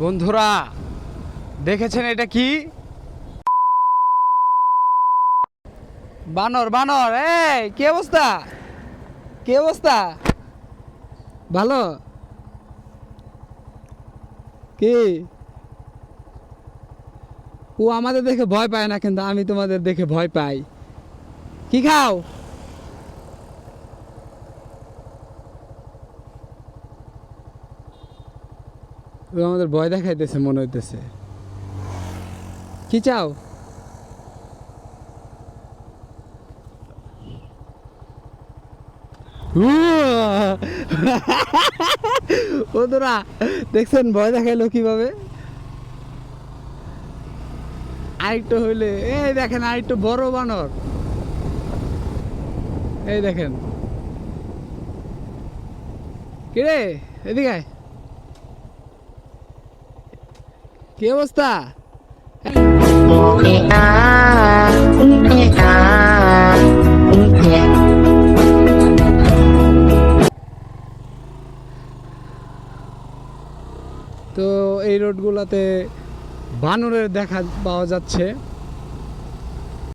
বন্ধুরা দেখেছেন এটা কি? বানর বানর। এই কি অবস্থা? কি অবস্থা? ভালো? কি ও আমাদের দেখে ভয় পায় না, কিন্তু আমি তোমাদের দেখে ভয় পাই। কি খাও? ও আমাদের ভয় দেখাইতেছে মনে হইতেছে। কি চাও? বন্ধুরা দেখছেন ভয় দেখাইলো কিভাবে? আরেকটু হইলে এই দেখেন, আরেকটু বড় বানর। এই দেখেন কিরে, এদিকে আয়। কি অবস্থা? তো এই রোডগুলোতে বানরের দেখা পাওয়া যাচ্ছে।